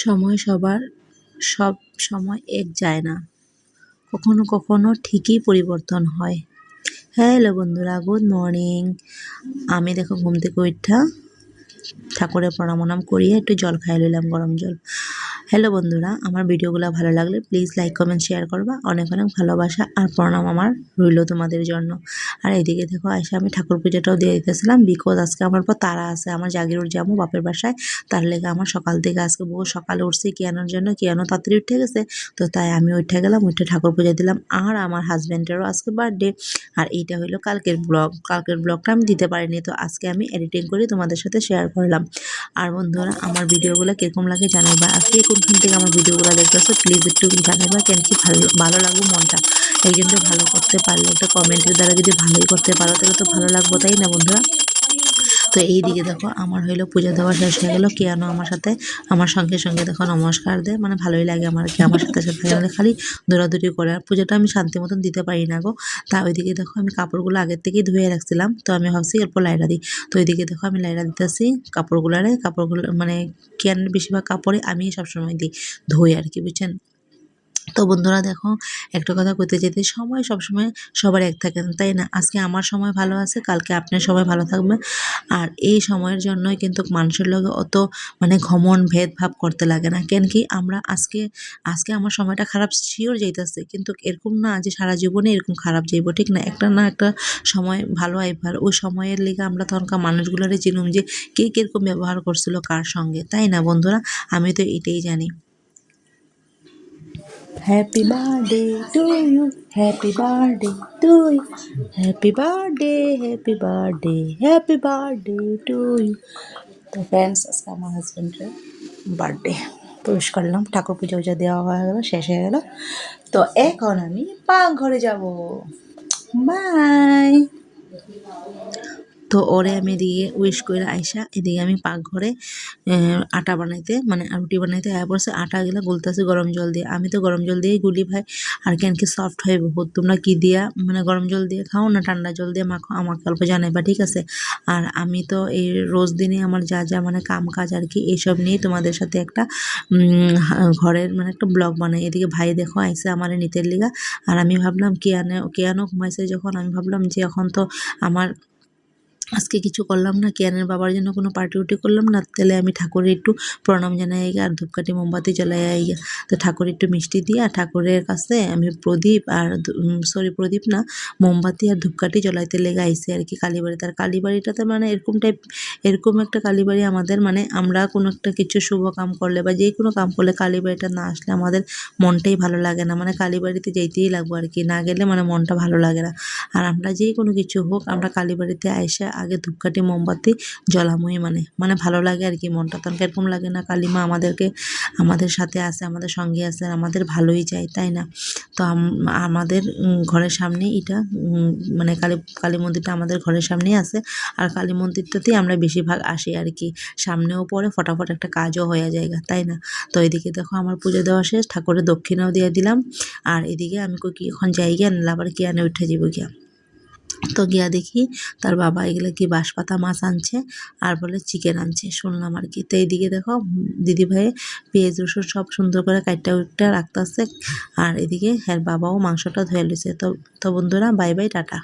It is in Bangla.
সময় সবার সব সময় এক যায় না, কখনো কখনো ঠিকই পরিবর্তন হয়। হ্যালো বন্ধুরা, গুড মর্নিং। আমি দেখো ঘুম থেকে উঠা ঠাকুরের প্রণাম করিয়ে একটু জল খাই লইলাম, গরম জল। হ্যালো বন্ধুরা, আমার ভিডিওগুলো ভালো লাগলে প্লিজ লাইক কমেন্ট শেয়ার করবা। অনেক অনেক ভালোবাসা আর প্রণাম আমার রইল তোমাদের জন্য। আর এইদিকে দেখো আইসা আমি ঠাকুর পুজোটাও দিয়ে দিতেছিলাম, বিকজ আজকে আমার পর তারা আছে, আমার জাগিরুর যাবো বাপের বাসায়। তার লেগে আমার সকাল থেকে আজকে বহু সকালে উঠছি কিয়ানোর জন্য, কিয়ানো তাড়াতাড়ি উঠে গেছে, তো তাই আমি উঠে গেলাম, উঠে ঠাকুর পুজো দিলাম। আর আমার হাজব্যান্ডেরও আজকে বার্থডে। আর এইটা হলো কালকের ব্লগ। কালকের ব্লগটা আমি দিতে পারিনি, তো আজকে আমি এডিটিং করে তোমাদের সাথে শেয়ার করলাম। আর বন্ধুরা, আমার ভিডিওগুলো কিরকম লাগে জানাইবা, আর কে কোনখান থেকে আমার ভিডিওগুলো দেখতেছো প্লিজ একটু জানাইবা, কেন কি ভালো ভালো লাগবে মনটা। এই জন্য ভালো করতে পারলে একটা কমেন্টের দ্বারা যদি ভালোই করতে পারো তাহলে তো ভালো লাগবে, তাই না বন্ধুরা? তো এই দিকে দেখো আমার হইলো পূজা দেওয়া শেষ হয়ে গেল, কিয়ানো আমার সাথে আমার সঙ্গে সঙ্গে দেখো নমস্কার দেয়, মানে ভালোই লাগে আমার, কি আমার সাথে সাথে মানে খালি দৌড়াদৌড়ি করে। আর পুজোটা আমি শান্তি মতন দিতে পারি না গো। তা ওইদিকে দেখো আমি কাপড়গুলো আগের থেকেই ধুয়ে রাখছিলাম, তো আমি ভাবছি অল্প লাইরা দিই। তো ওইদিকে দেখো আমি লাইরা দিতেছি কাপড়গুলো মানে কিয়ানের বেশিরভাগ কাপড়ে আমি সবসময় দিই, ধুই আর কি, বুঝছেন? তো বন্ধুরা দেখো, একটা কথা কইতে যেতে, সময় সবসময় সবার এক থাকে না, তাই না? আজকে আমার সময় ভালো আছে, কালকে আপনার সময় ভালো থাকবে। আর এই সময়ের জন্যই কিন্তু মানুষের লগে অত মানে ঘমন্ড ভেদভাব করতে লাগে না, কেন কি আমরা আজকে আজকে আমার সময়টা খারাপ শিওর যাইতেছে, কিন্তু এরকম না যে সারা জীবনে এরকম খারাপ যাইব, ঠিক না? একটা না একটা সময় ভালো আইবার, ওই সময়ের লিগে আমরা তখনকার মানুষগুলোরে চিনুম যে কে কিরকম ব্যবহার করছিল কার সঙ্গে, তাই না বন্ধুরা? আমি তো এটাই জানি। Happy birthday to you, happy birthday to you, happy birthday, happy birthday, happy birthday to you। তো ফ্রেন্ডস, আজকে আমার হাজব্যান্ডের বার্থডে, প্রবেশ করলাম, ঠাকুর পুজো উজা দেওয়া হয়ে গেল, শেষ হয়ে গেল। তো এখন আমি ঘরে যাব। বাই। তো ওরে আমি এদিকে উইশ করে আইসা এদিকে আমি পাকঘরে আটা বানাইতে মানে রুটি বানাইতে আয়া পড়ছে। আটাগুলো গুলতেছে গরম জল দিয়ে, আমি তো গরম জল দিয়েই গুলি ভাই, আর কেন কি সফট হয় বহুত। তোমরা কি দিয়া মানে গরম জল দিয়ে খাও না ঠান্ডা জল দিয়ে মাখো, আমাকে অল্প জানাইবা, ঠিক আছে? আর আমি তো এই রোজ দিনে আমার যা যা মানে কাম কাজ আর কি, এইসব নিয়ে তোমাদের সাথে একটা ঘরের মানে একটা ব্লগ বানাই। এদিকে ভাই দেখো আইসে আমার নিতের লিগা। আর আমি ভাবলাম কেয়ানো ঘুমাইছে যখন, আমি ভাবলাম যে এখন তো আমার আজকে কিছু করলাম না, কিয়ানের বাবার জন্য কোনো পার্টি উটি করলাম না, তাহলে আমি ঠাকুরের একটু প্রণাম জানাই গিয়া আর ধূপকাঠি মোমবাতি জ্বালাই গিয়া। তো ঠাকুর একটু মিষ্টি দিয়া ঠাকুরের কাছে আমি প্রদীপ আর প্রদীপ না, মোমবাতি আর ধূপকাঠি জ্বলাইতে লেগে আইসি আর কি কালীবাড়িতে। আর কালীবাড়িটাতে মানে এরকম একটা কালীবাড়ি আমাদের, মানে আমরা কোনো একটা কিছু শুভ কাম করলে বা যে কোনো কাম করলে কালীবাড়িটা না আসলে আমাদের মনটাই ভালো লাগে না, মানে কালীবাড়িতে যেতেই লাগবো আর কি, না গেলে মানে মনটা ভালো লাগে না। আর আমরা যে কোনো কিছু হোক আমরা কালীবাড়িতে আইসা আগে ধূপকাঠি মোমবাতি জ্বলামই, মানে ভালো লাগে আর কি, মনটা তখন এরকম লাগে না কালিমা আমাদেরকে আমাদের সাথে আছে, আমাদের সঙ্গে আছে, আমাদের ভালোই চাই, তাই না? তো আমাদের ঘরের সামনে এটা মানে কালী মন্দিরটা আমাদের ঘরের সামনেই আছে। আর কালী মন্দিরটাতেই আমরা বেশিরভাগ আসি আর কি, সামনেও পড়ে ফটাফট একটা কাজও হয়ে যায়, তাই না? তো এদিকে দেখো আমার পুজো দেওয়া শেষ, ঠাকুরের দক্ষিণাও দিয়ে দিলাম। আর এদিকে আমি কই কি এখন যাই গিয়া আবার কি আনে উঠে যাবো গিয়া। তো গিয়া দেখি তার বাবা এগুলো কি বাঁশপাতা মাছ আনছে আর বলে চিকেন আনছে, শুনলাম আর কি। তো এইদিকে দেখো দিদি ভাই পেঁয়াজ রসুন সব সুন্দর করে কাটটা উটটা রাখতেছে, আর এদিকে হ্যাঁ বাবাও মাংসটা ধুয়ে লিছে। তো বন্ধুরা, বাই বাই, টাটা।